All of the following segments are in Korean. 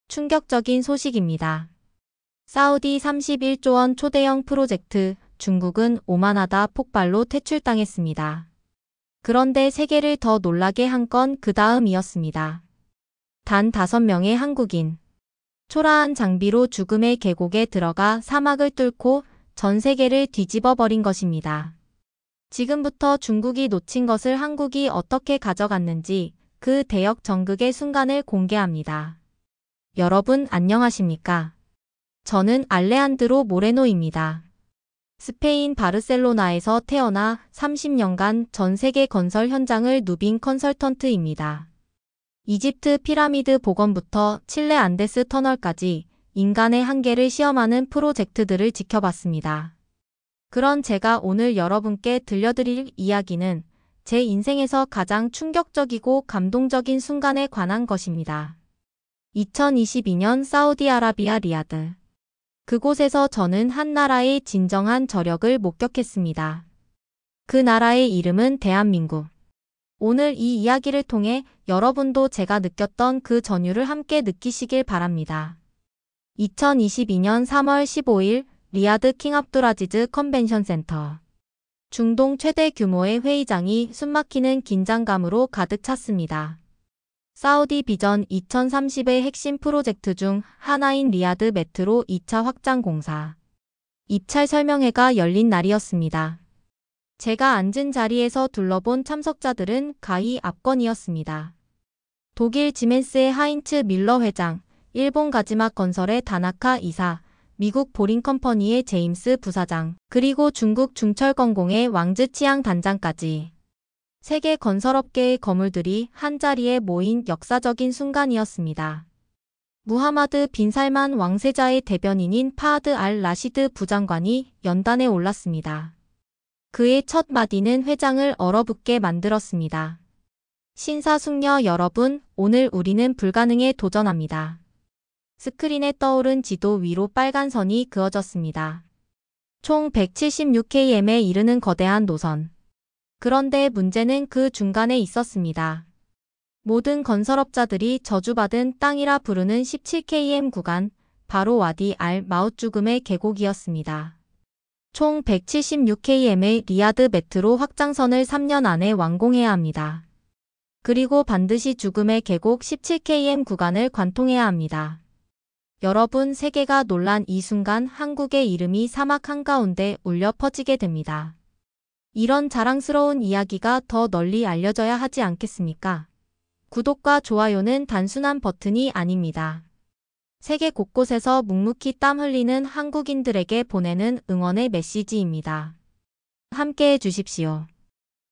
충격적인 소식입니다. 사우디 31조 원 초대형 프로젝트, 중국은 오만하다 폭발로 퇴출당했습니다. 그런데 세계를 더 놀라게 한 건 그 다음이었습니다. 단 5명의 한국인. 초라한 장비로 죽음의 계곡에 들어가 사막을 뚫고 전 세계를 뒤집어 버린 것입니다. 지금부터 중국이 놓친 것을 한국이 어떻게 가져갔는지 그 대역 전극의 순간을 공개합니다. 여러분 안녕하십니까? 저는 알레한드로 모레노입니다. 스페인 바르셀로나에서 태어나 30년간 전 세계 건설 현장을 누빈 컨설턴트입니다. 이집트 피라미드 복원부터 칠레 안데스 터널까지 인간의 한계를 시험하는 프로젝트들을 지켜봤습니다. 그런 제가 오늘 여러분께 들려드릴 이야기는 제 인생에서 가장 충격적이고 감동적인 순간에 관한 것입니다. 2022년 사우디아라비아 리야드. 그곳에서 저는 한 나라의 진정한 저력을 목격했습니다. 그 나라의 이름은 대한민국. 오늘 이 이야기를 통해 여러분도 제가 느꼈던 그 전율을 함께 느끼시길 바랍니다. 2022년 3월 15일 리야드 킹 압두라지즈 컨벤션 센터. 중동 최대 규모의 회의장이 숨막히는 긴장감으로 가득 찼습니다. 사우디 비전 2030의 핵심 프로젝트 중 하나인 리야드 메트로 2차 확장 공사. 입찰 설명회가 열린 날이었습니다. 제가 앉은 자리에서 둘러본 참석자들은 가히 압권이었습니다. 독일 지멘스의 하인츠 밀러 회장, 일본 가지막 건설의 다나카 이사, 미국 보링 컴퍼니의 제임스 부사장, 그리고 중국 중철건공의 왕즈 치앙 단장까지. 세계 건설업계의 거물들이 한자리에 모인 역사적인 순간이었습니다. 무하마드 빈 살만 왕세자의 대변인인 파하드 알 라시드 부장관이 연단에 올랐습니다. 그의 첫 마디는 회장을 얼어붙게 만들었습니다. 신사숙녀 여러분, 오늘 우리는 불가능에 도전합니다. 스크린에 떠오른 지도 위로 빨간 선이 그어졌습니다. 총 176km에 이르는 거대한 노선. 그런데 문제는 그 중간에 있었습니다. 모든 건설업자들이 저주받은 땅이라 부르는 17km 구간, 바로 와디 알 마웃 죽음의 계곡이었습니다. 총 176km의 리야드 메트로 확장선을 3년 안에 완공해야 합니다. 그리고 반드시 죽음의 계곡 17km 구간을 관통해야 합니다. 여러분, 세계가 놀란 이 순간 한국의 이름이 사막 한가운데 울려 퍼지게 됩니다. 이런 자랑스러운 이야기가 더 널리 알려져야 하지 않겠습니까? 구독과 좋아요는 단순한 버튼이 아닙니다. 세계 곳곳에서 묵묵히 땀 흘리는 한국인들에게 보내는 응원의 메시지입니다. 함께해 주십시오.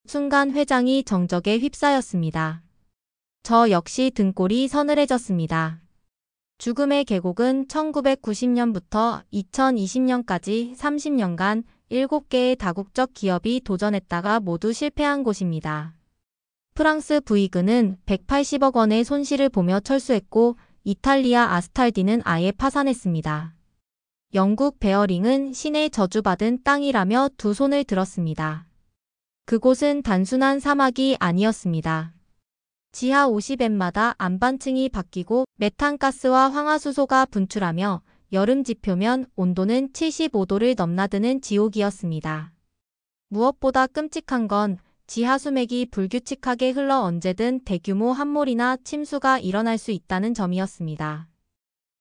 순간 회장이 정적에 휩싸였습니다. 저 역시 등골이 서늘해졌습니다. 죽음의 계곡은 1990년부터 2020년까지 30년간 7개의 다국적 기업이 도전했다가 모두 실패한 곳입니다. 프랑스 부이그는 180억 원의 손실을 보며 철수했고 이탈리아 아스탈디는 아예 파산했습니다. 영국 베어링은 신의 저주받은 땅이라며 두 손을 들었습니다. 그곳은 단순한 사막이 아니었습니다. 지하 50m마다 안반층이 바뀌고 메탄가스와 황화수소가 분출하며 여름 지표면 온도는 75도를 넘나드는 지옥이었습니다. 무엇보다 끔찍한 건 지하 수맥이 불규칙하게 흘러 언제든 대규모 함몰이나 침수가 일어날 수 있다는 점이었습니다.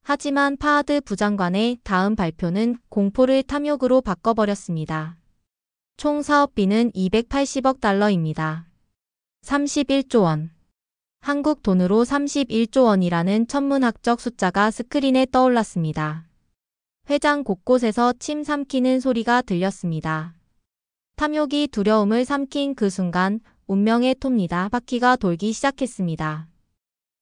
하지만 파하드 부장관의 다음 발표는 공포를 탐욕으로 바꿔버렸습니다. 총 사업비는 280억 달러입니다. 31조 원. 한국 돈으로 31조 원이라는 천문학적 숫자가 스크린에 떠올랐습니다. 회장 곳곳에서 침 삼키는 소리가 들렸습니다. 탐욕이 두려움을 삼킨 그 순간 운명의 톱니다 바퀴가 돌기 시작했습니다.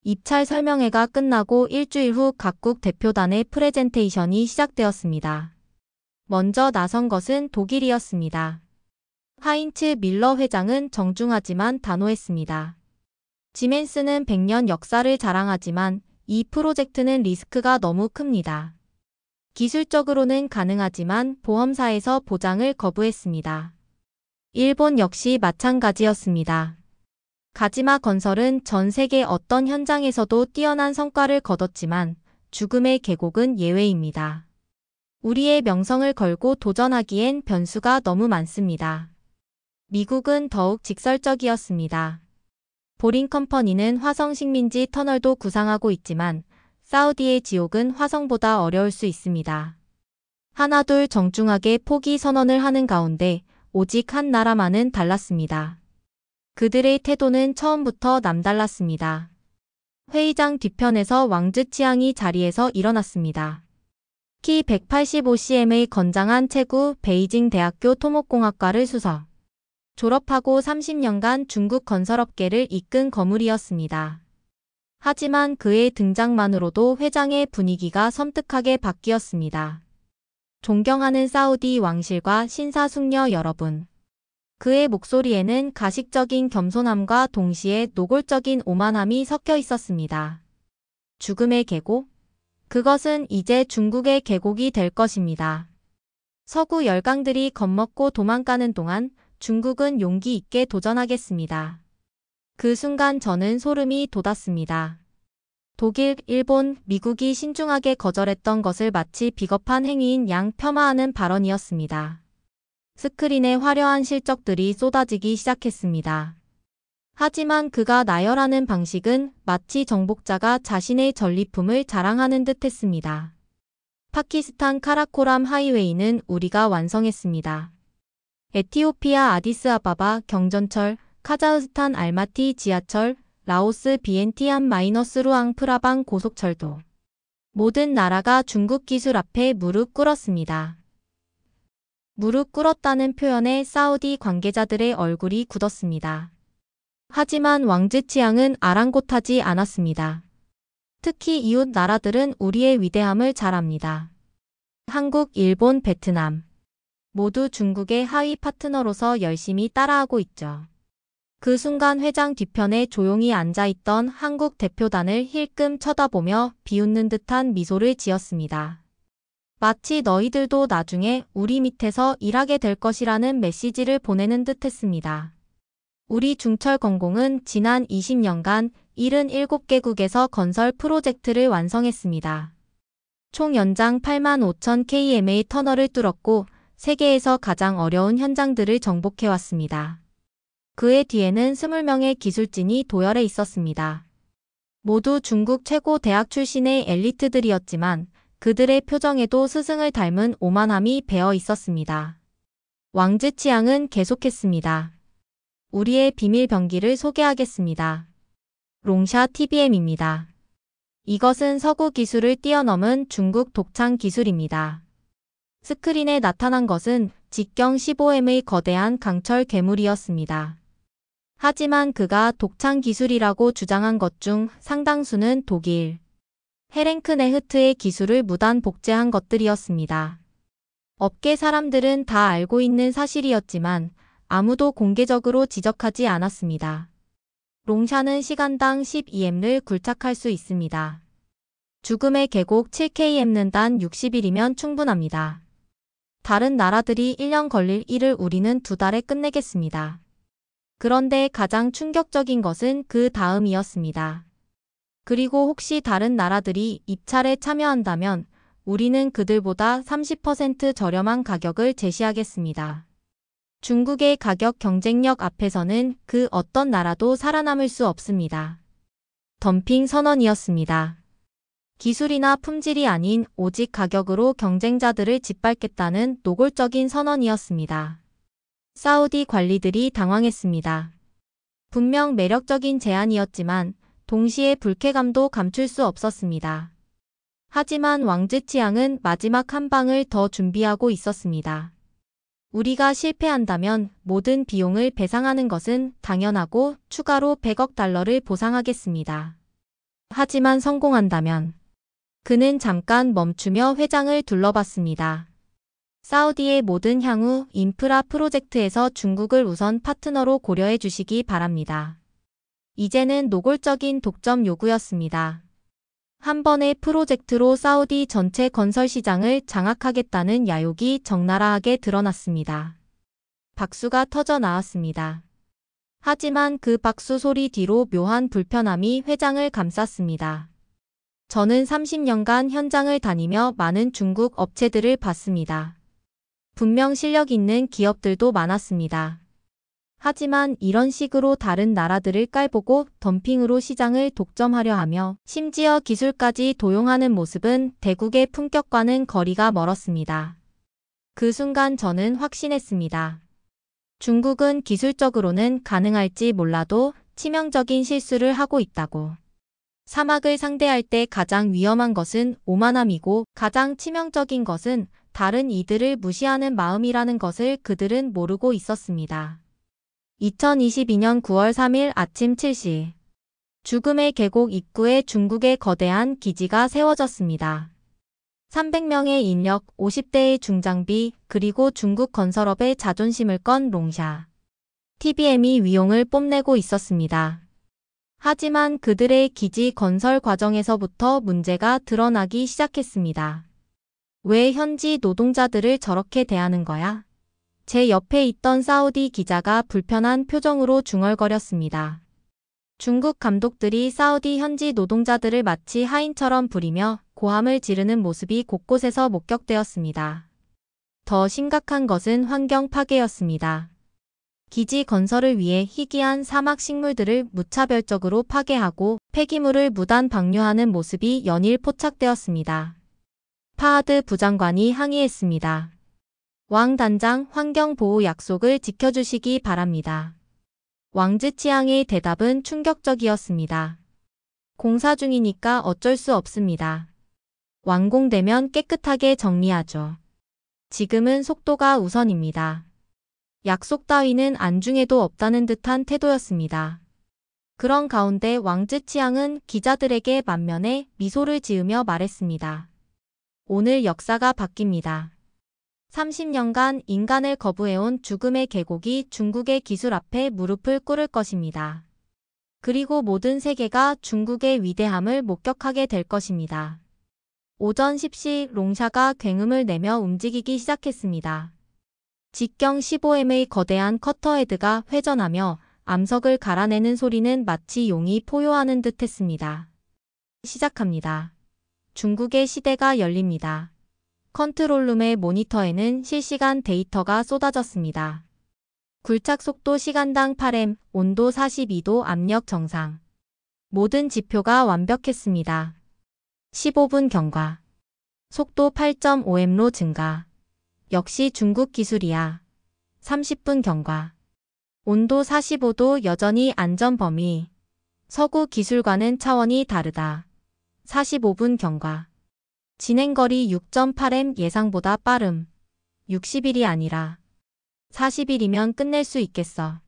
입찰 설명회가 끝나고 일주일 후 각국 대표단의 프레젠테이션이 시작되었습니다. 먼저 나선 것은 독일이었습니다. 하인츠 밀러 회장은 정중하지만 단호했습니다. 지멘스는 100년 역사를 자랑하지만 이 프로젝트는 리스크가 너무 큽니다. 기술적으로는 가능하지만 보험사에서 보장을 거부했습니다. 일본 역시 마찬가지였습니다. 가지마 건설은 전 세계 어떤 현장에서도 뛰어난 성과를 거뒀지만 죽음의 계곡은 예외입니다. 우리의 명성을 걸고 도전하기엔 변수가 너무 많습니다. 미국은 더욱 직설적이었습니다. 보링컴퍼니는 화성 식민지 터널도 구상하고 있지만 사우디의 지옥은 화성보다 어려울 수 있습니다. 하나둘 정중하게 포기 선언을 하는 가운데 오직 한 나라만은 달랐습니다. 그들의 태도는 처음부터 남달랐습니다. 회의장 뒤편에서 왕즈 치앙이 자리에서 일어났습니다. 키 185cm의 건장한 체구, 베이징 대학교 토목공학과를 수석. 졸업하고 30년간 중국 건설업계를 이끈 거물이었습니다. 하지만 그의 등장만으로도 회장의 분위기가 섬뜩하게 바뀌었습니다. 존경하는 사우디 왕실과 신사숙녀 여러분. 그의 목소리에는 가식적인 겸손함과 동시에 노골적인 오만함이 섞여 있었습니다. 죽음의 계곡? 그것은 이제 중국의 계곡이 될 것입니다. 서구 열강들이 겁먹고 도망가는 동안 중국은 용기 있게 도전하겠습니다. 그 순간 저는 소름이 돋았습니다. 독일, 일본, 미국이 신중하게 거절했던 것을 마치 비겁한 행위인 양 폄하하는 발언이었습니다. 스크린에 화려한 실적들이 쏟아지기 시작했습니다. 하지만 그가 나열하는 방식은 마치 정복자가 자신의 전리품을 자랑하는 듯 했습니다. 파키스탄 카라코람 하이웨이는 우리가 완성했습니다. 에티오피아 아디스아바바 경전철, 카자흐스탄 알마티 지하철, 라오스 비엔티안 루앙 프라방 고속철도. 모든 나라가 중국 기술 앞에 무릎 꿇었습니다. 무릎 꿇었다는 표현에 사우디 관계자들의 얼굴이 굳었습니다. 하지만 왕즈 치앙은 아랑곳하지 않았습니다. 특히 이웃 나라들은 우리의 위대함을 잘 압니다. 한국, 일본, 베트남. 모두 중국의 하위 파트너로서 열심히 따라하고 있죠. 그 순간 회장 뒤편에 조용히 앉아있던 한국 대표단을 힐끔 쳐다보며 비웃는 듯한 미소를 지었습니다. 마치 너희들도 나중에 우리 밑에서 일하게 될 것이라는 메시지를 보내는 듯 했습니다. 우리 중철건공은 지난 20년간 77개국에서 건설 프로젝트를 완성했습니다. 총 연장 85,000km의 터널을 뚫었고 세계에서 가장 어려운 현장들을 정복해왔습니다. 그의 뒤에는 20명의 기술진이 도열해 있었습니다. 모두 중국 최고 대학 출신의 엘리트들이었지만 그들의 표정에도 스승을 닮은 오만함이 배어 있었습니다. 왕즈 치앙은 계속했습니다. 우리의 비밀 병기를 소개하겠습니다. 롱샤 TBM입니다. 이것은 서구 기술을 뛰어넘은 중국 독창 기술입니다. 스크린에 나타난 것은 직경 15m의 거대한 강철 괴물이었습니다. 하지만 그가 독창 기술이라고 주장한 것 중 상당수는 독일, 헤랭크네흐트의 기술을 무단 복제한 것들이었습니다. 업계 사람들은 다 알고 있는 사실이었지만 아무도 공개적으로 지적하지 않았습니다. 롱샤는 시간당 12M를 굴착할 수 있습니다. 죽음의 계곡 7km는 단 60일이면 충분합니다. 다른 나라들이 1년 걸릴 일을 우리는 2달에 끝내겠습니다. 그런데 가장 충격적인 것은 그 다음이었습니다. 그리고 혹시 다른 나라들이 입찰에 참여한다면 우리는 그들보다 30% 저렴한 가격을 제시하겠습니다. 중국의 가격 경쟁력 앞에서는 그 어떤 나라도 살아남을 수 없습니다. 덤핑 선언이었습니다. 기술이나 품질이 아닌 오직 가격으로 경쟁자들을 짓밟겠다는 노골적인 선언이었습니다. 사우디 관리들이 당황했습니다. 분명 매력적인 제안이었지만 동시에 불쾌감도 감출 수 없었습니다. 하지만 왕즈 치앙은 마지막 한 방을 더 준비하고 있었습니다. 우리가 실패한다면 모든 비용을 배상하는 것은 당연하고 추가로 100억 달러를 보상하겠습니다. 하지만 성공한다면 그는 잠깐 멈추며 회장을 둘러봤습니다. 사우디의 모든 향후 인프라 프로젝트에서 중국을 우선 파트너로 고려해 주시기 바랍니다. 이제는 노골적인 독점 요구였습니다. 한 번의 프로젝트로 사우디 전체 건설 시장을 장악하겠다는 야욕이 적나라하게 드러났습니다. 박수가 터져 나왔습니다. 하지만 그 박수 소리 뒤로 묘한 불편함이 회장을 감쌌습니다. 저는 30년간 현장을 다니며 많은 중국 업체들을 봤습니다. 분명 실력 있는 기업들도 많았습니다. 하지만 이런 식으로 다른 나라들을 깔보고 덤핑으로 시장을 독점하려 하며 심지어 기술까지 도용하는 모습은 대국의 품격과는 거리가 멀었습니다. 그 순간 저는 확신했습니다. 중국은 기술적으로는 가능할지 몰라도 치명적인 실수를 하고 있다고. 사막을 상대할 때 가장 위험한 것은 오만함이고 가장 치명적인 것은 다른 이들을 무시하는 마음이라는 것을 그들은 모르고 있었습니다. 2022년 9월 3일 아침 7시. 죽음의 계곡 입구에 중국의 거대한 기지가 세워졌습니다. 300명의 인력, 50대의 중장비, 그리고 중국 건설업의 자존심을 건 롱샤. TBM이 위용을 뽐내고 있었습니다. 하지만 그들의 기지 건설 과정에서부터 문제가 드러나기 시작했습니다. 왜 현지 노동자들을 저렇게 대하는 거야? 제 옆에 있던 사우디 기자가 불편한 표정으로 중얼거렸습니다. 중국 감독들이 사우디 현지 노동자들을 마치 하인처럼 부리며 고함을 지르는 모습이 곳곳에서 목격되었습니다. 더 심각한 것은 환경 파괴였습니다. 기지 건설을 위해 희귀한 사막 식물들을 무차별적으로 파괴하고 폐기물을 무단 방류하는 모습이 연일 포착되었습니다. 파하드 부장관이 항의했습니다. 왕 단장, 환경보호 약속을 지켜주시기 바랍니다. 왕즈치앙의 대답은 충격적이었습니다. 공사 중이니까 어쩔 수 없습니다. 완공되면 깨끗하게 정리하죠. 지금은 속도가 우선입니다. 약속 따위는 안중에도 없다는 듯한 태도였습니다. 그런 가운데 왕즈치앙은 기자들에게 만면에 미소를 지으며 말했습니다. 오늘 역사가 바뀝니다. 30년간 인간을 거부해온 죽음의 계곡이 중국의 기술 앞에 무릎을 꿇을 것입니다. 그리고 모든 세계가 중국의 위대함을 목격하게 될 것입니다. 오전 10시 롱샤가 굉음을 내며 움직이기 시작했습니다. 직경 15m의 거대한 커터헤드가 회전하며 암석을 갈아내는 소리는 마치 용이 포효하는 듯 했습니다. 시작합니다. 중국의 시대가 열립니다. 컨트롤룸의 모니터에는 실시간 데이터가 쏟아졌습니다. 굴착 속도 시간당 8m, 온도 42도, 압력 정상. 모든 지표가 완벽했습니다. 15분 경과. 속도 8.5m로 증가. 역시 중국 기술이야. 30분 경과. 온도 45도, 여전히 안전 범위. 서구 기술과는 차원이 다르다. 45분 경과. 진행거리 6.8m, 예상보다 빠름. 60일이 아니라 40일이면 끝낼 수 있겠어.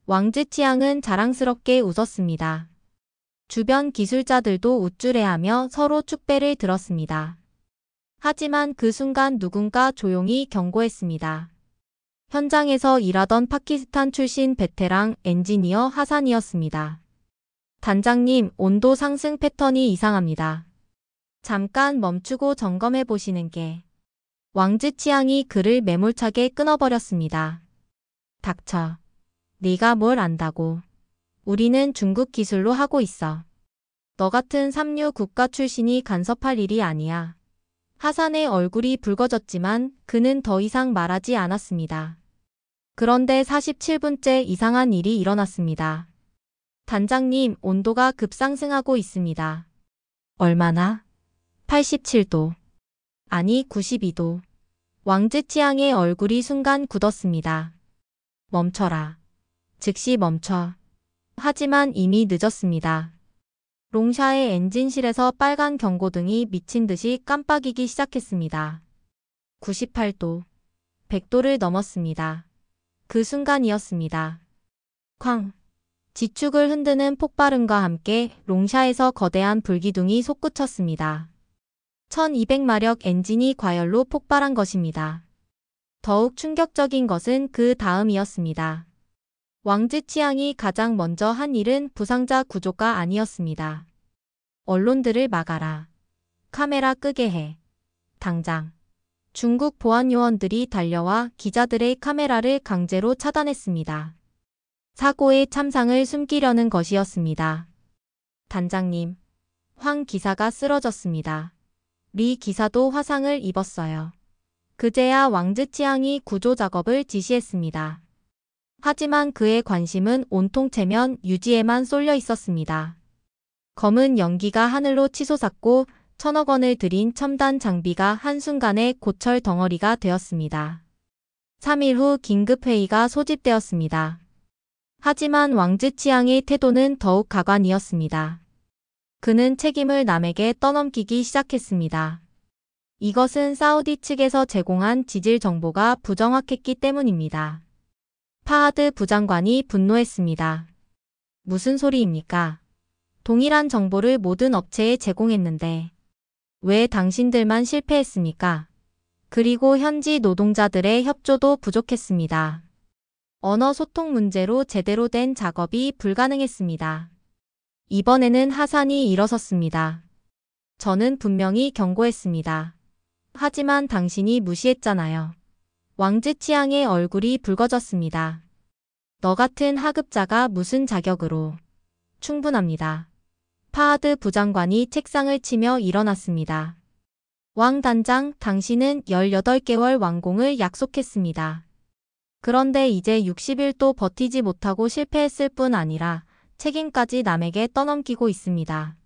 왕즈치앙은 자랑스럽게 웃었습니다. 주변 기술자들도 우쭐해하며 서로 축배를 들었습니다. 하지만 그 순간 누군가 조용히 경고했습니다. 현장에서 일하던 파키스탄 출신 베테랑 엔지니어 하산이었습니다. 단장님, 온도 상승 패턴이 이상합니다. 잠깐 멈추고 점검해 보시는 게. 왕즈치앙이 그를 매몰차게 끊어버렸습니다. 닥쳐. 네가 뭘 안다고. 우리는 중국 기술로 하고 있어. 너 같은 삼류 국가 출신이 간섭할 일이 아니야. 하산의 얼굴이 붉어졌지만 그는 더 이상 말하지 않았습니다. 그런데 47분째 이상한 일이 일어났습니다. 단장님, 온도가 급상승하고 있습니다. 얼마나? 87도. 아니 92도. 왕즈치앙의 얼굴이 순간 굳었습니다. 멈춰라. 즉시 멈춰. 하지만 이미 늦었습니다. 롱샤의 엔진실에서 빨간 경고등이 미친 듯이 깜빡이기 시작했습니다. 98도. 100도를 넘었습니다. 그 순간이었습니다. 쾅. 지축을 흔드는 폭발음과 함께 롱샤에서 거대한 불기둥이 솟구쳤습니다. 1200마력 엔진이 과열로 폭발한 것입니다. 더욱 충격적인 것은 그 다음이었습니다. 왕즈치앙이 가장 먼저 한 일은 부상자 구조가 아니었습니다. 언론들을 막아라. 카메라 끄게 해. 당장. 중국 보안 요원들이 달려와 기자들의 카메라를 강제로 차단했습니다. 사고의 참상을 숨기려는 것이었습니다. 단장님. 황 기사가 쓰러졌습니다. 리 기사도 화상을 입었어요. 그제야 왕즈치앙이 구조 작업을 지시했습니다. 하지만 그의 관심은 온통 체면 유지에만 쏠려 있었습니다. 검은 연기가 하늘로 치솟았고 1,000억 원을 들인 첨단 장비가 한순간에 고철 덩어리가 되었습니다. 3일 후 긴급회의가 소집되었습니다. 하지만 왕즈치앙의 태도는 더욱 가관이었습니다. 그는 책임을 남에게 떠넘기기 시작했습니다. 이것은 사우디 측에서 제공한 지질 정보가 부정확했기 때문입니다. 파하드 부장관이 분노했습니다. 무슨 소리입니까? 동일한 정보를 모든 업체에 제공했는데 왜 당신들만 실패했습니까? 그리고 현지 노동자들의 협조도 부족했습니다. 언어 소통 문제로 제대로 된 작업이 불가능했습니다. 이번에는 하산이 일어섰습니다. 저는 분명히 경고했습니다. 하지만 당신이 무시했잖아요. 왕즈치앙의 얼굴이 붉어졌습니다. 너 같은 하급자가 무슨 자격으로? 충분합니다. 파하드 부장관이 책상을 치며 일어났습니다. 왕 단장, 당신은 18개월 완공을 약속했습니다. 그런데 이제 60일도 버티지 못하고 실패했을 뿐 아니라 책임까지 남에게 떠넘기고 있습니다.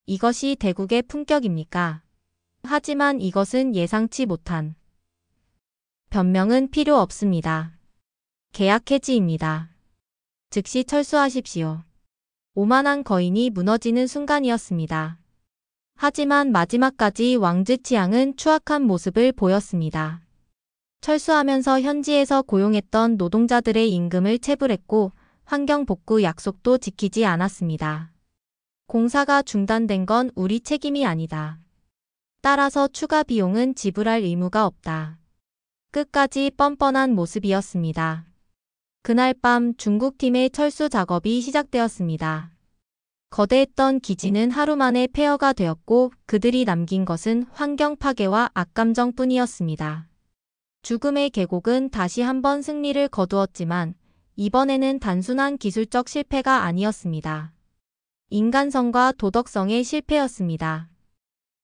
이것이 대국의 품격입니까? 하지만 이것은 예상치 못한 변명은 필요 없습니다. 계약 해지입니다. 즉시 철수하십시오. 오만한 거인이 무너지는 순간이었습니다. 하지만 마지막까지 왕즈치앙은 추악한 모습을 보였습니다. 철수하면서 현지에서 고용했던 노동자들의 임금을 체불했고 환경 복구 약속도 지키지 않았습니다. 공사가 중단된 건 우리 책임이 아니다. 따라서 추가 비용은 지불할 의무가 없다. 끝까지 뻔뻔한 모습이었습니다. 그날 밤 중국팀의 철수 작업이 시작되었습니다. 거대했던 기지는 하루 만에 폐허가 되었고 그들이 남긴 것은 환경 파괴와 악감정뿐이었습니다. 죽음의 계곡은 다시 한번 승리를 거두었지만 이번에는 단순한 기술적 실패가 아니었습니다. 인간성과 도덕성의 실패였습니다.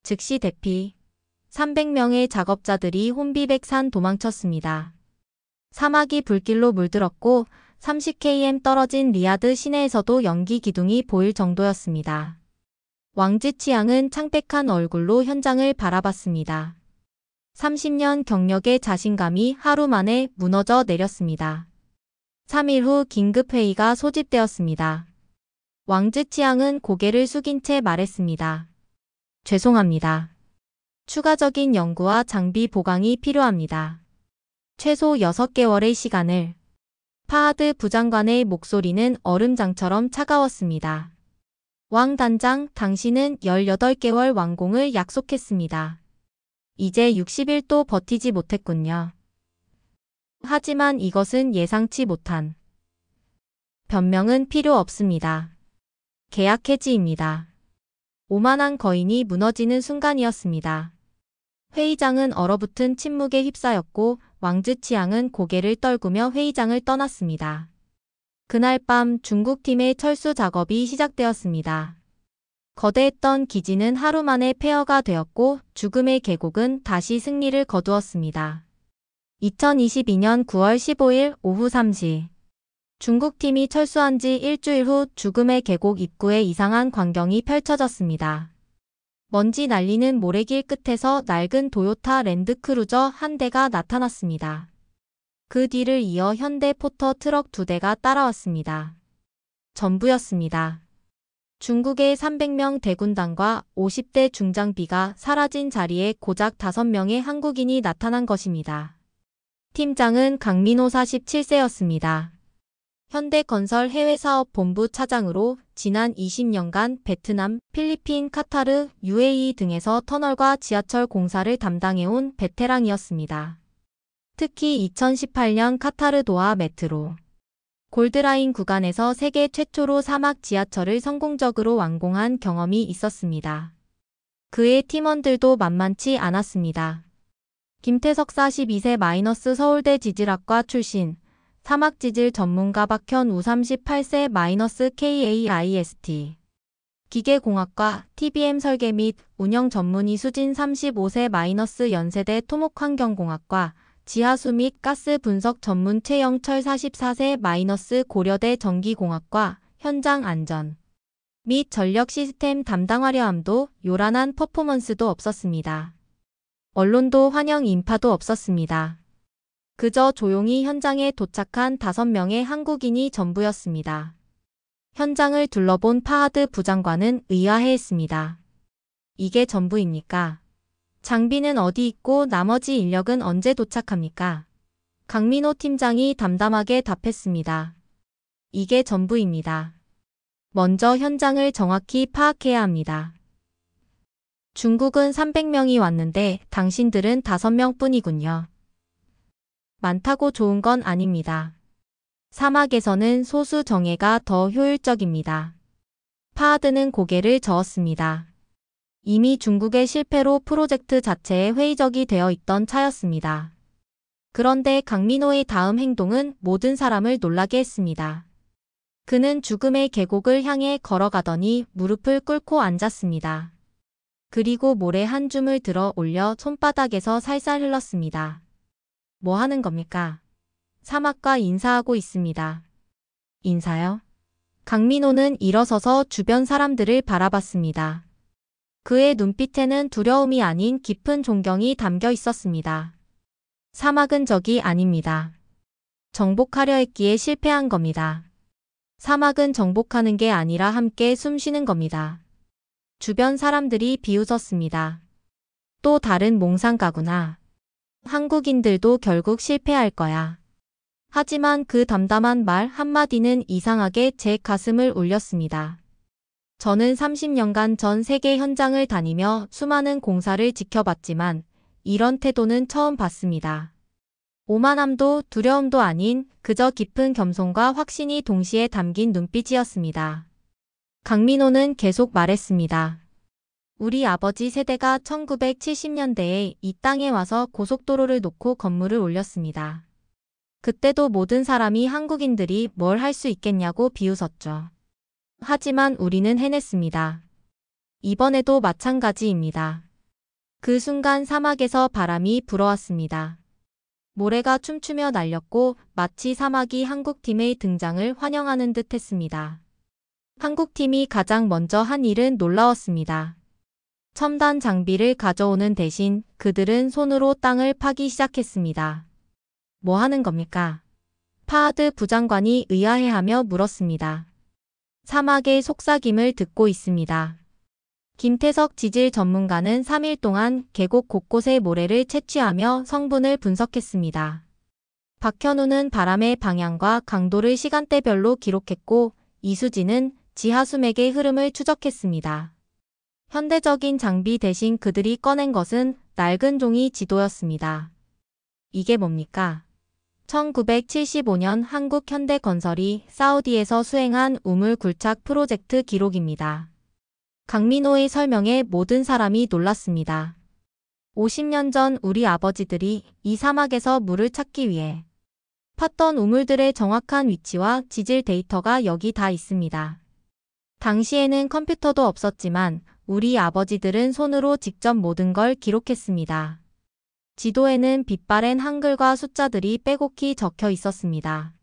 즉시 대피. 300명의 작업자들이 혼비백산 도망쳤습니다. 사막이 불길로 물들었고 30km 떨어진 리야드 시내에서도 연기 기둥이 보일 정도였습니다. 왕즈치앙은 창백한 얼굴로 현장을 바라봤습니다. 30년 경력의 자신감이 하루 만에 무너져 내렸습니다. 3일 후 긴급회의가 소집되었습니다. 왕즈치앙은 고개를 숙인 채 말했습니다. 죄송합니다. 추가적인 연구와 장비 보강이 필요합니다. 최소 6개월의 시간을. 파하드 부장관의 목소리는 얼음장처럼 차가웠습니다. 왕 단장, 당신은 18개월 완공을 약속했습니다. 이제 60일도 버티지 못했군요. 하지만 이것은 예상치 못한 변명은 필요 없습니다. 계약 해지입니다. 오만한 거인이 무너지는 순간이었습니다. 회의장은 얼어붙은 침묵에 휩싸였고 왕즈치앙은 고개를 떨구며 회의장을 떠났습니다. 그날 밤 중국팀의 철수 작업이 시작되었습니다. 거대했던 기지는 하루 만에 폐허가 되었고 죽음의 계곡은 다시 승리를 거두었습니다. 2022년 9월 15일 오후 3시 중국팀이 철수한 지 일주일 후 죽음의 계곡 입구에 이상한 광경이 펼쳐졌습니다. 먼지 날리는 모래길 끝에서 낡은 도요타 랜드크루저 한 대가 나타났습니다. 그 뒤를 이어 현대 포터 트럭 2대가 따라왔습니다. 전부였습니다. 중국의 300명 대군단과 50대 중장비가 사라진 자리에 고작 5명의 한국인이 나타난 것입니다. 팀장은 강민호 47세였습니다. 현대건설 해외사업본부 차장으로 지난 20년간 베트남, 필리핀, 카타르, UAE 등에서 터널과 지하철 공사를 담당해온 베테랑이었습니다. 특히 2018년 카타르 도하 메트로 골드라인 구간에서 세계 최초로 사막 지하철을 성공적으로 완공한 경험이 있었습니다. 그의 팀원들도 만만치 않았습니다. 김태석 42세 서울대 지질학과 출신, 사막지질 전문가 박현우 38세 KAIST. 기계공학과 TBM 설계 및 운영 전문 이수진 35세 연세대 토목환경공학과 지하수 및 가스 분석 전문 최영철 44세 고려대 전기공학과 현장 안전 및 전력 시스템 담당 화려함도 요란한 퍼포먼스도 없었습니다. 언론도 환영 인파도 없었습니다. 그저 조용히 현장에 도착한 5명의 한국인이 전부였습니다. 현장을 둘러본 파하드 부장관은 의아해했습니다. 이게 전부입니까? 장비는 어디 있고 나머지 인력은 언제 도착합니까? 강민호 팀장이 담담하게 답했습니다. 이게 전부입니다. 먼저 현장을 정확히 파악해야 합니다. 중국은 300명이 왔는데 당신들은 5명 뿐이군요. 많다고 좋은 건 아닙니다. 사막에서는 소수 정예가 더 효율적입니다. 파하드는 고개를 저었습니다. 이미 중국의 실패로 프로젝트 자체에 회의적이 되어 있던 차였습니다. 그런데 강민호의 다음 행동은 모든 사람을 놀라게 했습니다. 그는 죽음의 계곡을 향해 걸어가더니 무릎을 꿇고 앉았습니다. 그리고 모래 한 줌을 들어 올려 손바닥에서 살살 흘렀습니다. 뭐 하는 겁니까? 사막과 인사하고 있습니다. 인사요? 강민호는 일어서서 주변 사람들을 바라봤습니다. 그의 눈빛에는 두려움이 아닌 깊은 존경이 담겨 있었습니다. 사막은 적이 아닙니다. 정복하려 했기에 실패한 겁니다. 사막은 정복하는 게 아니라 함께 숨쉬는 겁니다. 주변 사람들이 비웃었습니다. 또 다른 몽상가구나. 한국인들도 결국 실패할 거야. 하지만 그 담담한 말 한마디는 이상하게 제 가슴을 울렸습니다. 저는 30년간 전 세계 현장을 다니며 수많은 공사를 지켜봤지만 이런 태도는 처음 봤습니다. 오만함도 두려움도 아닌 그저 깊은 겸손과 확신이 동시에 담긴 눈빛이었습니다. 강민호는 계속 말했습니다. 우리 아버지 세대가 1970년대에 이 땅에 와서 고속도로를 놓고 건물을 올렸습니다. 그때도 모든 사람이 한국인들이 뭘 할 수 있겠냐고 비웃었죠. 하지만 우리는 해냈습니다. 이번에도 마찬가지입니다. 그 순간 사막에서 바람이 불어왔습니다. 모래가 춤추며 날렸고 마치 사막이 한국팀의 등장을 환영하는 듯 했습니다. 한국팀이 가장 먼저 한 일은 놀라웠습니다. 첨단 장비를 가져오는 대신 그들은 손으로 땅을 파기 시작했습니다. 뭐 하는 겁니까? 파하드 부장관이 의아해하며 물었습니다. 사막의 속삭임을 듣고 있습니다. 김태석 지질 전문가는 3일 동안 계곡 곳곳의 모래를 채취하며 성분을 분석했습니다. 박현우는 바람의 방향과 강도를 시간대별로 기록했고 이수진은 지하수맥의 흐름을 추적했습니다. 현대적인 장비 대신 그들이 꺼낸 것은 낡은 종이 지도였습니다. 이게 뭡니까? 1975년 한국현대건설이 사우디에서 수행한 우물 굴착 프로젝트 기록입니다. 강민호의 설명에 모든 사람이 놀랐습니다. 50년 전 우리 아버지들이 이 사막에서 물을 찾기 위해 팠던 우물들의 정확한 위치와 지질 데이터가 여기 다 있습니다. 당시에는 컴퓨터도 없었지만 우리 아버지들은 손으로 직접 모든 걸 기록했습니다. 지도에는 빛바랜 한글과 숫자들이 빼곡히 적혀 있었습니다.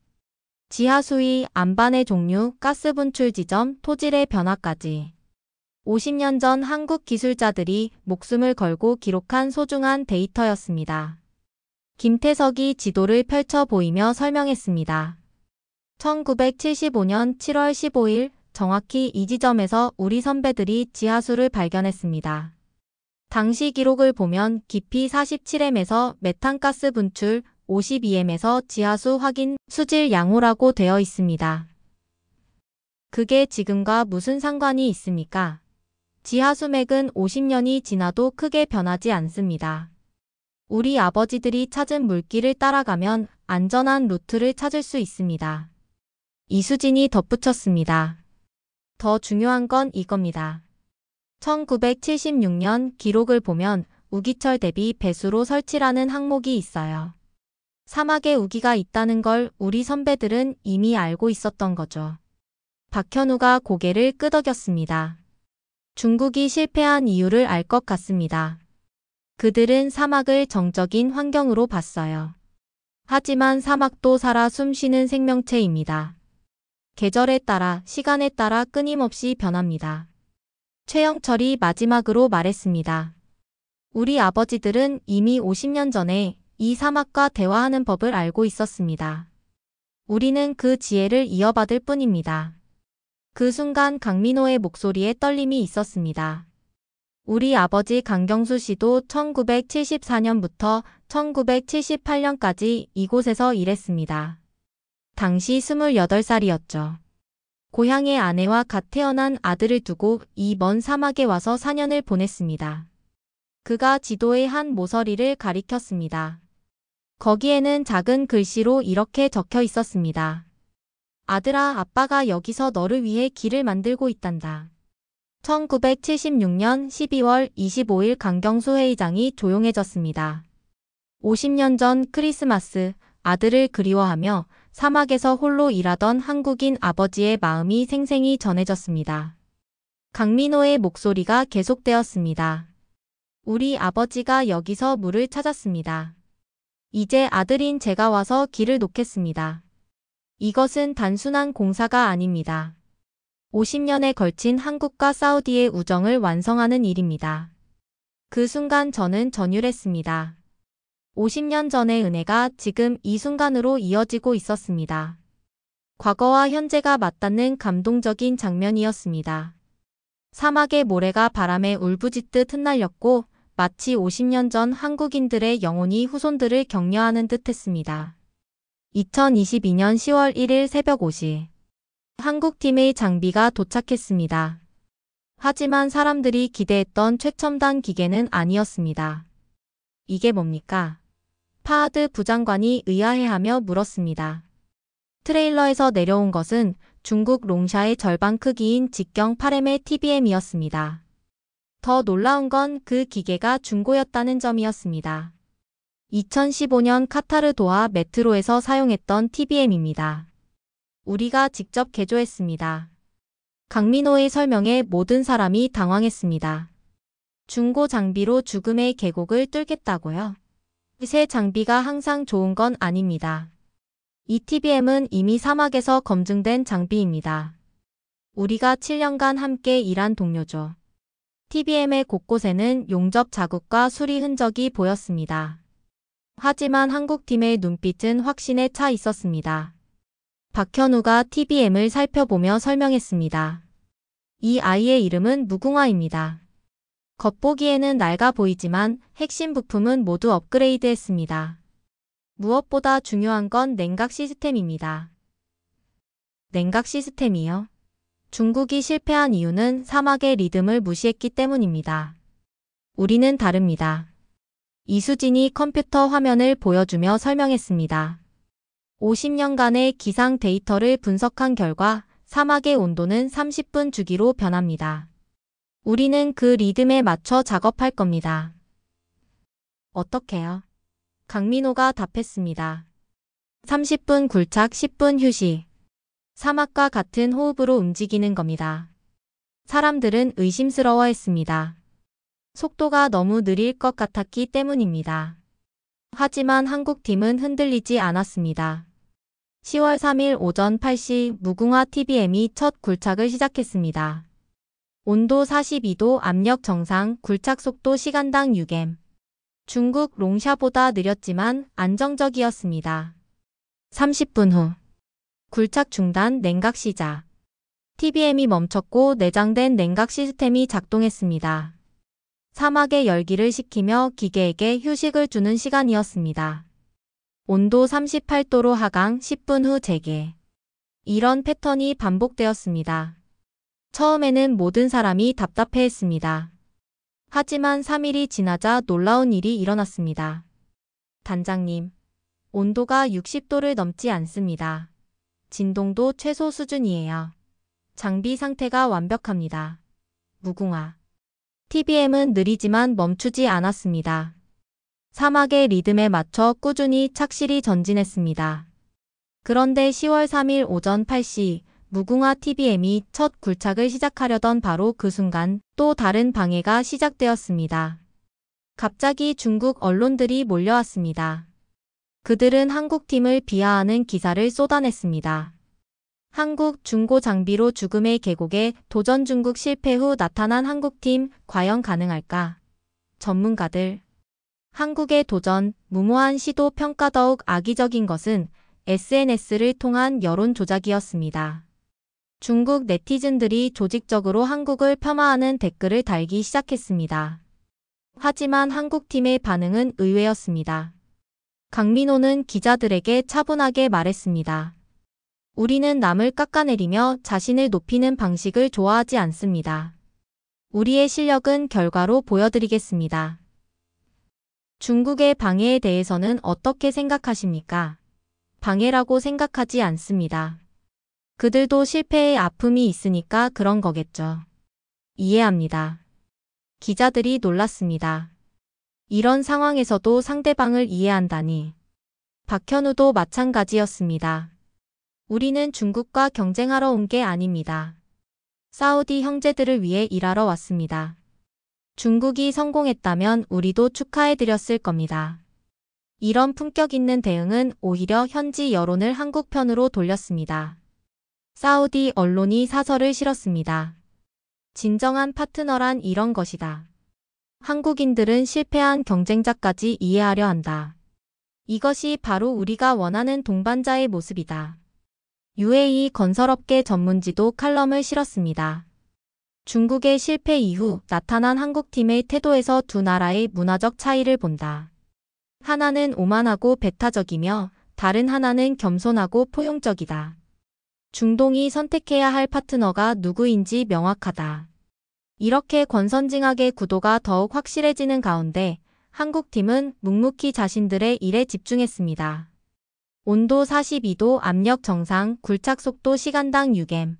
지하수의 안반의 종류, 가스 분출 지점, 토질의 변화까지. 50년 전 한국 기술자들이 목숨을 걸고 기록한 소중한 데이터였습니다. 김태석이 지도를 펼쳐 보이며 설명했습니다. 1975년 7월 15일 정확히 이 지점에서 우리 선배들이 지하수를 발견했습니다. 당시 기록을 보면 깊이 47m에서 메탄가스 분출 52m에서 지하수 확인 수질 양호라고 되어 있습니다. 그게 지금과 무슨 상관이 있습니까? 지하수맥은 50년이 지나도 크게 변하지 않습니다. 우리 아버지들이 찾은 물길을 따라가면 안전한 루트를 찾을 수 있습니다. 이수진이 덧붙였습니다. 더 중요한 건 이겁니다. 1976년 기록을 보면 우기철 대비 배수로 설치라는 항목이 있어요. 사막에 우기가 있다는 걸 우리 선배들은 이미 알고 있었던 거죠. 박현우가 고개를 끄덕였습니다. 중국이 실패한 이유를 알 것 같습니다. 그들은 사막을 정적인 환경으로 봤어요. 하지만 사막도 살아 숨쉬는 생명체입니다. 계절에 따라, 시간에 따라 끊임없이 변합니다. 최영철이 마지막으로 말했습니다. 우리 아버지들은 이미 50년 전에 이 사막과 대화하는 법을 알고 있었습니다. 우리는 그 지혜를 이어받을 뿐입니다. 그 순간 강민호의 목소리에 떨림이 있었습니다. 우리 아버지 강경수 씨도 1974년부터 1978년까지 이곳에서 일했습니다. 당시 28살이었죠. 고향의 아내와 갓 태어난 아들을 두고 이 먼 사막에 와서 4년을 보냈습니다. 그가 지도의 한 모서리를 가리켰습니다. 거기에는 작은 글씨로 이렇게 적혀 있었습니다. 아들아, 아빠가 여기서 너를 위해 길을 만들고 있단다. 1976년 12월 25일 강경수 회의장이 조용해졌습니다. 50년 전 크리스마스, 아들을 그리워하며 사막에서 홀로 일하던 한국인 아버지의 마음이 생생히 전해졌습니다. 강민호의 목소리가 계속되었습니다. 우리 아버지가 여기서 물을 찾았습니다. 이제 아들인 제가 와서 길을 놓겠습니다. 이것은 단순한 공사가 아닙니다. 50년에 걸친 한국과 사우디의 우정을 완성하는 일입니다. 그 순간 저는 전율했습니다. 50년 전의 은혜가 지금 이 순간으로 이어지고 있었습니다. 과거와 현재가 맞닿는 감동적인 장면이었습니다. 사막의 모래가 바람에 울부짖듯 흩날렸고 마치 50년 전 한국인들의 영혼이 후손들을 격려하는 듯했습니다. 2022년 10월 1일 새벽 5시 한국팀의 장비가 도착했습니다. 하지만 사람들이 기대했던 최첨단 기계는 아니었습니다. 이게 뭡니까? 파하드 부장관이 의아해하며 물었습니다. 트레일러에서 내려온 것은 중국 롱샤의 절반 크기인 직경 8M의 TBM이었습니다. 더 놀라운 건 그 기계가 중고였다는 점이었습니다. 2015년 카타르 도하 메트로에서 사용했던 TBM입니다. 우리가 직접 개조했습니다. 강민호의 설명에 모든 사람이 당황했습니다. 중고 장비로 죽음의 계곡을 뚫겠다고요? 새 장비가 항상 좋은 건 아닙니다. 이 TBM은 이미 사막에서 검증된 장비입니다. 우리가 7년간 함께 일한 동료죠. TBM의 곳곳에는 용접 자국과 수리 흔적이 보였습니다. 하지만 한국팀의 눈빛은 확신에 차 있었습니다. 박현우가 TBM을 살펴보며 설명했습니다. 이 아이의 이름은 무궁화입니다. 겉보기에는 낡아 보이지만 핵심 부품은 모두 업그레이드했습니다. 무엇보다 중요한 건 냉각 시스템입니다. 냉각 시스템이요? 중국이 실패한 이유는 사막의 리듬을 무시했기 때문입니다. 우리는 다릅니다. 이수진이 컴퓨터 화면을 보여주며 설명했습니다. 50년간의 기상 데이터를 분석한 결과 사막의 온도는 30분 주기로 변합니다. 우리는 그 리듬에 맞춰 작업할 겁니다. 어떻게요? 강민호가 답했습니다. 30분 굴착, 10분 휴식. 사막과 같은 호흡으로 움직이는 겁니다. 사람들은 의심스러워했습니다. 속도가 너무 느릴 것 같았기 때문입니다. 하지만 한국팀은 흔들리지 않았습니다. 10월 3일 오전 8시 무궁화 TBM이 첫 굴착을 시작했습니다. 온도 42도, 압력 정상, 굴착 속도 시간당 6M. 중국 롱샤보다 느렸지만 안정적이었습니다. 30분 후 굴착 중단, 냉각 시작. TBM이 멈췄고 내장된 냉각 시스템이 작동했습니다. 사막의 열기를 식히며 기계에게 휴식을 주는 시간이었습니다. 온도 38도로 하강, 10분 후 재개. 이런 패턴이 반복되었습니다. 처음에는 모든 사람이 답답해했습니다. 하지만 3일이 지나자 놀라운 일이 일어났습니다. 단장님, 온도가 60도를 넘지 않습니다. 진동도 최소 수준이에요. 장비 상태가 완벽합니다. 무궁화. TBM은 느리지만 멈추지 않았습니다. 사막의 리듬에 맞춰 꾸준히 착실히 전진했습니다. 그런데 10월 3일 오전 8시 무궁화 TBM이 첫 굴착을 시작하려던 바로 그 순간 또 다른 방해가 시작되었습니다. 갑자기 중국 언론들이 몰려왔습니다. 그들은 한국팀을 비하하는 기사를 쏟아냈습니다. 한국 중고 장비로 죽음의 계곡에 도전. 중국 실패 후 나타난 한국팀 과연 가능할까? 전문가들. 한국의 도전, 무모한 시도 평가. 더욱 악의적인 것은 SNS를 통한 여론 조작이었습니다. 중국 네티즌들이 조직적으로 한국을 폄하하는 댓글을 달기 시작했습니다. 하지만 한국팀의 반응은 의외였습니다. 강민호는 기자들에게 차분하게 말했습니다. 우리는 남을 깎아내리며 자신을 높이는 방식을 좋아하지 않습니다. 우리의 실력은 결과로 보여드리겠습니다. 중국의 방해에 대해서는 어떻게 생각하십니까? 방해라고 생각하지 않습니다. 그들도 실패의 아픔이 있으니까 그런 거겠죠. 이해합니다. 기자들이 놀랐습니다. 이런 상황에서도 상대방을 이해한다니. 박현우도 마찬가지였습니다. 우리는 중국과 경쟁하러 온 게 아닙니다. 사우디 형제들을 위해 일하러 왔습니다. 중국이 성공했다면 우리도 축하해드렸을 겁니다. 이런 품격 있는 대응은 오히려 현지 여론을 한국 편으로 돌렸습니다. 사우디 언론이 사설을 실었습니다. 진정한 파트너란 이런 것이다. 한국인들은 실패한 경쟁자까지 이해하려 한다. 이것이 바로 우리가 원하는 동반자의 모습이다. UAE 건설업계 전문지도 칼럼을 실었습니다. 중국의 실패 이후 나타난 한국팀의 태도에서 두 나라의 문화적 차이를 본다. 하나는 오만하고 배타적이며 다른 하나는 겸손하고 포용적이다. 중동이 선택해야 할 파트너가 누구인지 명확하다. 이렇게 권선징악의 구도가 더욱 확실해지는 가운데 한국팀은 묵묵히 자신들의 일에 집중했습니다. 온도 42도, 압력 정상, 굴착 속도 시간당 6m.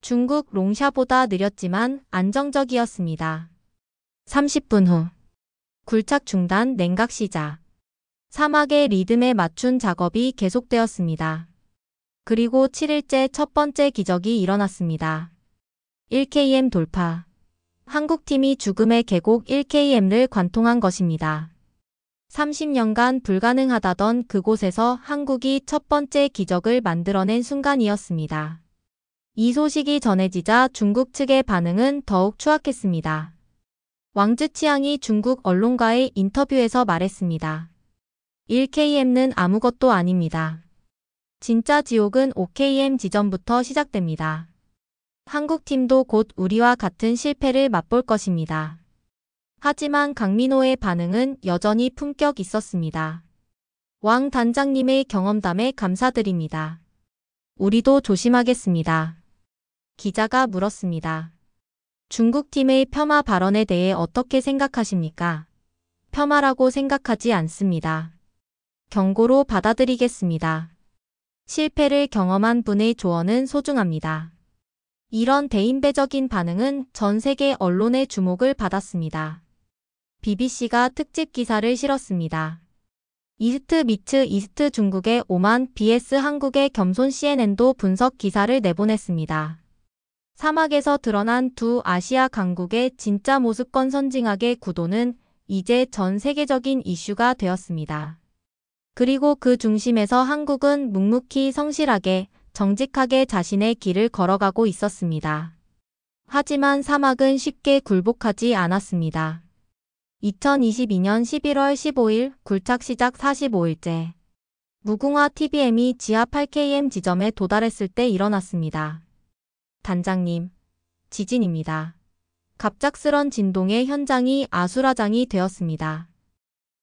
중국 롱샤보다 느렸지만 안정적이었습니다. 30분 후 굴착 중단, 냉각 시작. 사막의 리듬에 맞춘 작업이 계속되었습니다. 그리고 7일째 첫 번째 기적이 일어났습니다. 1km 돌파. 한국팀이 죽음의 계곡 1km를 관통한 것입니다. 30년간 불가능하다던 그곳에서 한국이 첫 번째 기적을 만들어낸 순간이었습니다. 이 소식이 전해지자 중국 측의 반응은 더욱 추악했습니다. 왕즈치앙이 중국 언론과의 인터뷰에서 말했습니다. 1km는 아무것도 아닙니다. 진짜 지옥은 5km 지점부터 시작됩니다. 한국팀도 곧 우리와 같은 실패를 맛볼 것입니다. 하지만 강민호의 반응은 여전히 품격 있었습니다. 왕 단장님의 경험담에 감사드립니다. 우리도 조심하겠습니다. 기자가 물었습니다. 중국팀의 폄하 발언에 대해 어떻게 생각하십니까? 폄하라고 생각하지 않습니다. 경고로 받아들이겠습니다. 실패를 경험한 분의 조언은 소중합니다. 이런 대인배적인 반응은 전 세계 언론의 주목을 받았습니다. BBC가 특집 기사를 실었습니다. 이스트 미츠 이스트 중국의 오만 vs 한국의 겸손. CNN도 분석 기사를 내보냈습니다. 사막에서 드러난 두 아시아 강국의 진짜 모습. 권선징악의 구도는 이제 전 세계적인 이슈가 되었습니다. 그리고 그 중심에서 한국은 묵묵히 성실하게 정직하게 자신의 길을 걸어가고 있었습니다. 하지만 사막은 쉽게 굴복하지 않았습니다. 2022년 11월 15일 굴착 시작 45일째. 무궁화 TBM이 지하 8km 지점에 도달했을 때 일어났습니다. 단장님, 지진입니다. 갑작스런 진동의 현장이 아수라장이 되었습니다.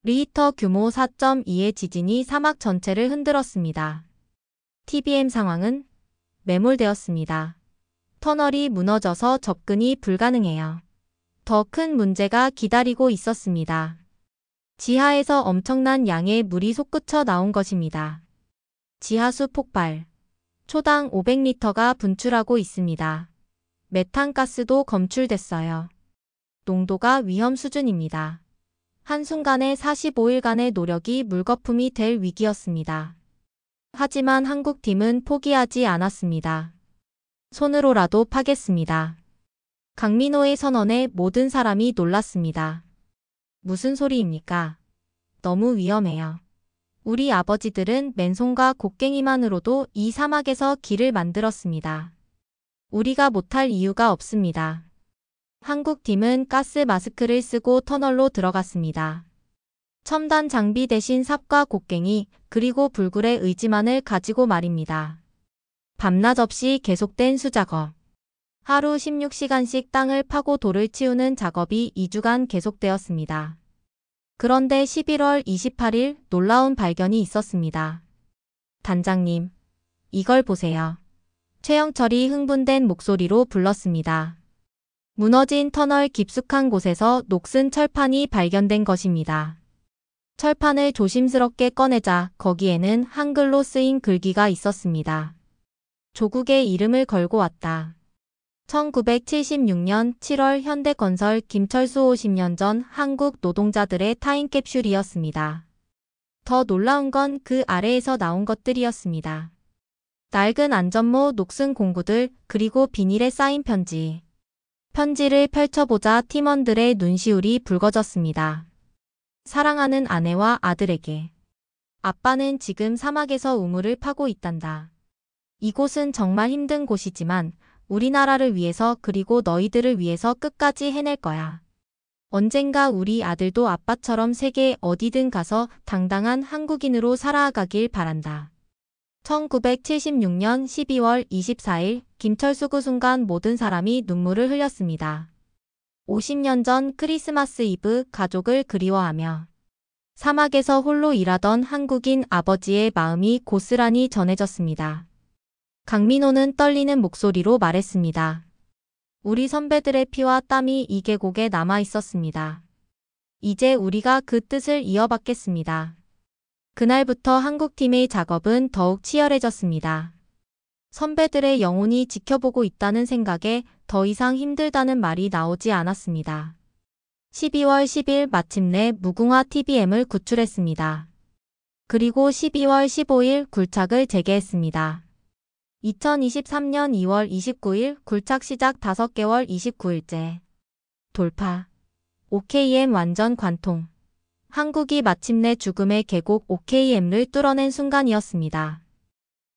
리히터 규모 4.2의 지진이 사막 전체를 흔들었습니다. TBM 상황은 매몰되었습니다. 터널이 무너져서 접근이 불가능해요. 더 큰 문제가 기다리고 있었습니다. 지하에서 엄청난 양의 물이 솟구쳐 나온 것입니다. 지하수 폭발. 초당 500리터가 분출하고 있습니다. 메탄가스도 검출됐어요. 농도가 위험 수준입니다. 한순간에 45일간의 노력이 물거품이 될 위기였습니다. 하지만 한국팀은 포기하지 않았습니다. 손으로라도 파겠습니다. 강민호의 선언에 모든 사람이 놀랐습니다. 무슨 소리입니까? 너무 위험해요. 우리 아버지들은 맨손과 곡괭이만으로도 이 사막에서 길을 만들었습니다. 우리가 못할 이유가 없습니다. 한국팀은 가스 마스크를 쓰고 터널로 들어갔습니다. 첨단 장비 대신 삽과 곡괭이 그리고 불굴의 의지만을 가지고 말입니다. 밤낮 없이 계속된 수작업. 하루 16시간씩 땅을 파고 돌을 치우는 작업이 2주간 계속되었습니다. 그런데 11월 28일 놀라운 발견이 있었습니다. 단장님, 이걸 보세요. 최영철이 흥분된 목소리로 불렀습니다. 무너진 터널 깊숙한 곳에서 녹슨 철판이 발견된 것입니다. 철판을 조심스럽게 꺼내자 거기에는 한글로 쓰인 글귀가 있었습니다. 조국의 이름을 걸고 왔다. 1976년 7월 현대건설 김철수 50년 전 한국 노동자들의 타임캡슐이었습니다. 더 놀라운 건 그 아래에서 나온 것들이었습니다. 낡은 안전모 녹슨 공구들 그리고 비닐에 쌓인 편지. 편지를 펼쳐보자 팀원들의 눈시울이 붉어졌습니다. 사랑하는 아내와 아들에게. 아빠는 지금 사막에서 우물을 파고 있단다. 이곳은 정말 힘든 곳이지만 우리나라를 위해서 그리고 너희들을 위해서 끝까지 해낼 거야. 언젠가 우리 아들도 아빠처럼 세계 어디든 가서 당당한 한국인으로 살아가길 바란다. 1976년 12월 24일 김철수 그 순간 모든 사람이 눈물을 흘렸습니다. 50년 전 크리스마스 이브 가족을 그리워하며 사막에서 홀로 일하던 한국인 아버지의 마음이 고스란히 전해졌습니다. 강민호는 떨리는 목소리로 말했습니다. 우리 선배들의 피와 땀이 이 계곡에 남아 있었습니다. 이제 우리가 그 뜻을 이어받겠습니다. 그날부터 한국팀의 작업은 더욱 치열해졌습니다. 선배들의 영혼이 지켜보고 있다는 생각에 더 이상 힘들다는 말이 나오지 않았습니다. 12월 10일 마침내 무궁화 TBM을 구출했습니다. 그리고 12월 15일 굴착을 재개했습니다. 2023년 2월 29일 굴착 시작 5개월 29일째. 돌파. OKM 완전 관통. 한국이 마침내 죽음의 계곡 OKM을 뚫어낸 순간이었습니다.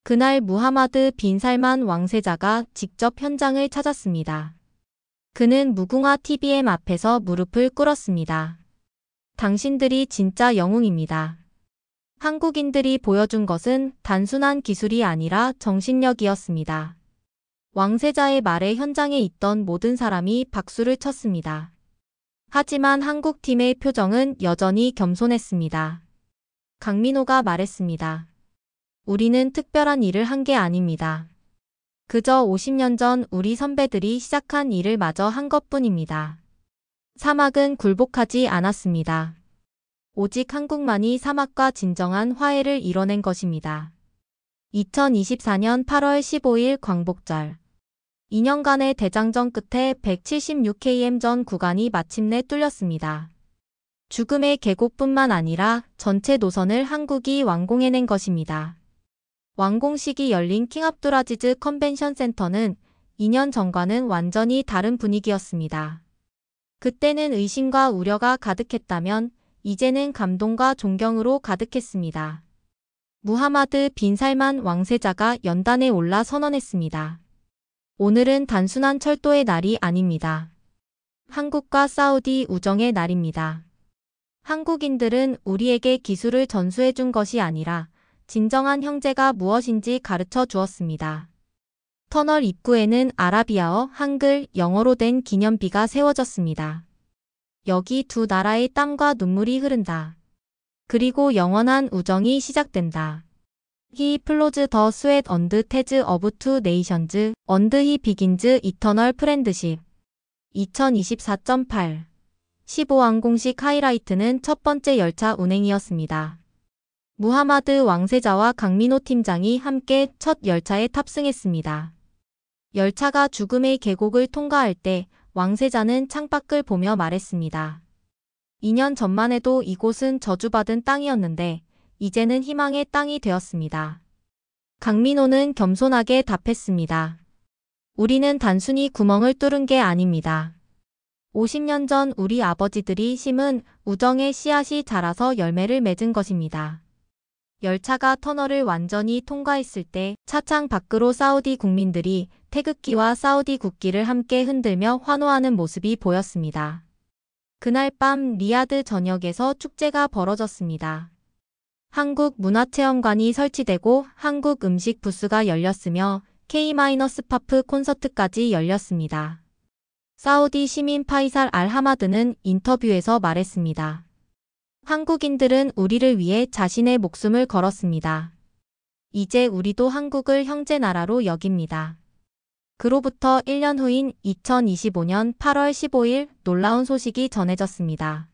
그날 무하마드 빈 살만 왕세자가 직접 현장을 찾았습니다. 그는 무궁화 TBM 앞에서 무릎을 꿇었습니다. 당신들이 진짜 영웅입니다. 한국인들이 보여준 것은 단순한 기술이 아니라 정신력이었습니다. 왕세자의 말에 현장에 있던 모든 사람이 박수를 쳤습니다. 하지만 한국팀의 표정은 여전히 겸손했습니다. 강민호가 말했습니다. 우리는 특별한 일을 한 게 아닙니다. 그저 50년 전 우리 선배들이 시작한 일을 마저 한 것뿐입니다. 사막은 굴복하지 않았습니다. 오직 한국만이 사막과 진정한 화해를 이뤄낸 것입니다. 2024년 8월 15일 광복절. 2년간의 대장전 끝에 176km 전 구간이 마침내 뚫렸습니다. 죽음의 계곡뿐만 아니라 전체 노선을 한국이 완공해낸 것입니다. 완공식이 열린 킹압두라지즈 컨벤션 센터는 2년 전과는 완전히 다른 분위기였습니다. 그때는 의심과 우려가 가득했다면 이제는 감동과 존경으로 가득했습니다. 무하마드 빈 살만 왕세자가 연단에 올라 선언했습니다. 오늘은 단순한 철도의 날이 아닙니다. 한국과 사우디 우정의 날입니다. 한국인들은 우리에게 기술을 전수해준 것이 아니라 진정한 형제가 무엇인지 가르쳐 주었습니다. 터널 입구에는 아라비아어, 한글, 영어로 된 기념비가 세워졌습니다. 여기 두 나라의 땀과 눈물이 흐른다. 그리고 영원한 우정이 시작된다. He flows the sweat on the tears of two nations, and he begins eternal friendship. 2024.8 15왕 공식 하이라이트는 첫 번째 열차 운행이었습니다. 무하마드 왕세자와 강민호 팀장이 함께 첫 열차에 탑승했습니다. 열차가 죽음의 계곡을 통과할 때 왕세자는 창밖을 보며 말했습니다. 2년 전만 해도 이곳은 저주받은 땅이었는데 이제는 희망의 땅이 되었습니다. 강민호는 겸손하게 답했습니다. 우리는 단순히 구멍을 뚫은 게 아닙니다. 50년 전 우리 아버지들이 심은 우정의 씨앗이 자라서 열매를 맺은 것입니다. 열차가 터널을 완전히 통과했을 때 차창 밖으로 사우디 국민들이 태극기와 사우디 국기를 함께 흔들며 환호하는 모습이 보였습니다. 그날 밤 리야드 전역에서 축제가 벌어졌습니다. 한국 문화체험관이 설치되고 한국 음식 부스가 열렸으며 K-팝 콘서트까지 열렸습니다. 사우디 시민 파이살 알 하마드는 인터뷰에서 말했습니다. 한국인들은 우리를 위해 자신의 목숨을 걸었습니다. 이제 우리도 한국을 형제 나라로 여깁니다. 그로부터 1년 후인 2025년 8월 15일 놀라운 소식이 전해졌습니다.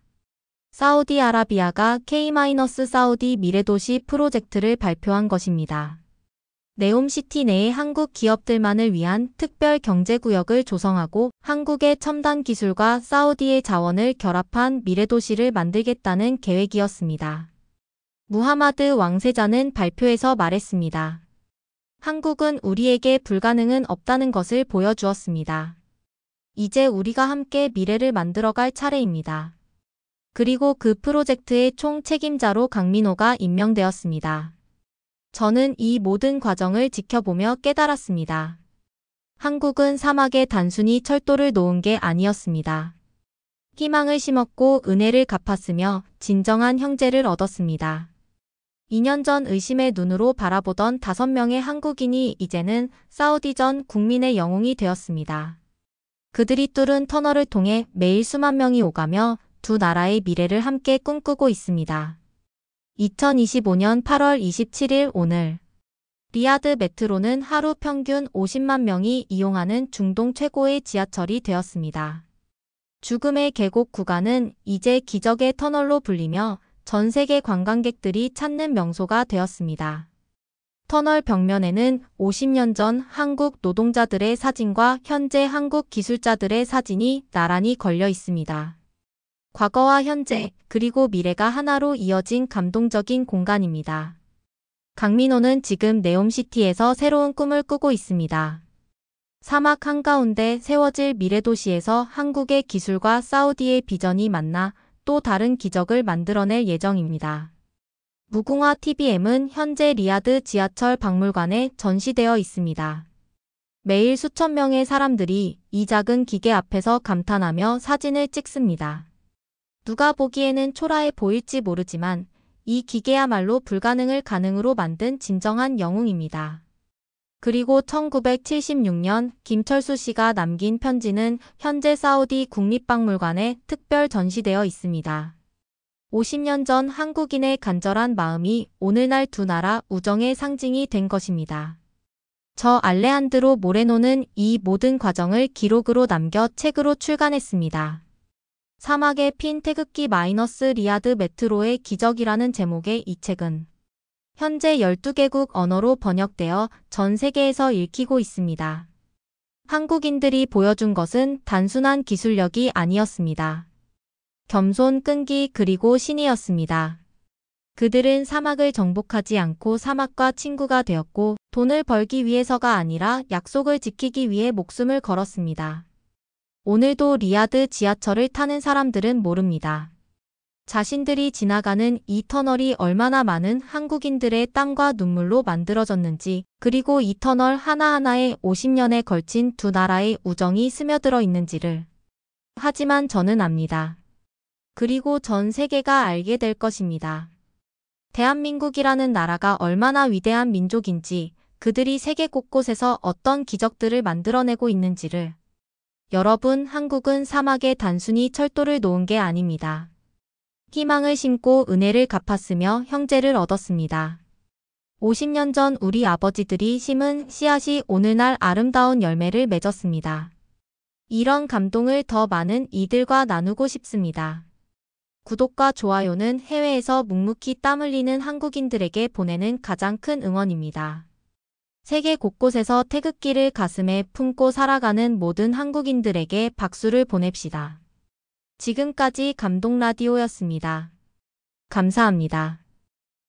사우디아라비아가 K-사우디 미래도시 프로젝트를 발표한 것입니다. 네옴시티 내에 한국 기업들만을 위한 특별 경제구역을 조성하고 한국의 첨단 기술과 사우디의 자원을 결합한 미래도시를 만들겠다는 계획이었습니다. 무하마드 왕세자는 발표에서 말했습니다. 한국은 우리에게 불가능은 없다는 것을 보여주었습니다. 이제 우리가 함께 미래를 만들어갈 차례입니다. 그리고 그 프로젝트의 총 책임자로 강민호가 임명되었습니다. 저는 이 모든 과정을 지켜보며 깨달았습니다. 한국은 사막에 단순히 철도를 놓은 게 아니었습니다. 희망을 심었고 은혜를 갚았으며 진정한 형제를 얻었습니다. 2년 전 의심의 눈으로 바라보던 5명의 한국인이 이제는 사우디전 국민의 영웅이 되었습니다. 그들이 뚫은 터널을 통해 매일 수만 명이 오가며 두 나라의 미래를 함께 꿈꾸고 있습니다. 2025년 8월 27일 오늘 리야드 메트로는 하루 평균 50만 명이 이용하는 중동 최고의 지하철이 되었습니다. 죽음의 계곡 구간은 이제 기적의 터널로 불리며 전 세계 관광객들이 찾는 명소가 되었습니다. 터널 벽면에는 50년 전 한국 노동자들의 사진과 현재 한국 기술자들의 사진이 나란히 걸려 있습니다. 과거와 현재, 그리고 미래가 하나로 이어진 감동적인 공간입니다. 강민호는 지금 네옴시티에서 새로운 꿈을 꾸고 있습니다. 사막 한가운데 세워질 미래도시에서 한국의 기술과 사우디의 비전이 만나 또 다른 기적을 만들어낼 예정입니다. 무궁화 TVM은 현재 리야드 지하철 박물관에 전시되어 있습니다. 매일 수천 명의 사람들이 이 작은 기계 앞에서 감탄하며 사진을 찍습니다. 누가 보기에는 초라해 보일지 모르지만 이 기계야말로 불가능을 가능으로 만든 진정한 영웅입니다. 그리고 1976년 김철수 씨가 남긴 편지는 현재 사우디 국립박물관에 특별 전시되어 있습니다. 50년 전 한국인의 간절한 마음이 오늘날 두 나라 우정의 상징이 된 것입니다. 저 알레한드로 모레노는 이 모든 과정을 기록으로 남겨 책으로 출간했습니다. 사막의 핀 태극기 리야드 메트로의 기적이라는 제목의 이 책은 현재 12개국 언어로 번역되어 전 세계에서 읽히고 있습니다. 한국인들이 보여준 것은 단순한 기술력이 아니었습니다. 겸손, 끈기, 그리고 신이었습니다. 그들은 사막을 정복하지 않고 사막과 친구가 되었고 돈을 벌기 위해서가 아니라 약속을 지키기 위해 목숨을 걸었습니다. 오늘도 리야드 지하철을 타는 사람들은 모릅니다. 자신들이 지나가는 이 터널이 얼마나 많은 한국인들의 땀과 눈물로 만들어졌는지, 그리고 이 터널 하나하나에 50년에 걸친 두 나라의 우정이 스며들어 있는지를. 하지만 저는 압니다. 그리고 전 세계가 알게 될 것입니다. 대한민국이라는 나라가 얼마나 위대한 민족인지, 그들이 세계 곳곳에서 어떤 기적들을 만들어내고 있는지를. 여러분, 한국은 사막에 단순히 철도를 놓은 게 아닙니다. 희망을 심고 은혜를 갚았으며 형제를 얻었습니다. 50년 전 우리 아버지들이 심은 씨앗이 오늘날 아름다운 열매를 맺었습니다. 이런 감동을 더 많은 이들과 나누고 싶습니다. 구독과 좋아요는 해외에서 묵묵히 땀 흘리는 한국인들에게 보내는 가장 큰 응원입니다. 세계 곳곳에서 태극기를 가슴에 품고 살아가는 모든 한국인들에게 박수를 보냅시다. 지금까지 감동라디오였습니다. 감사합니다.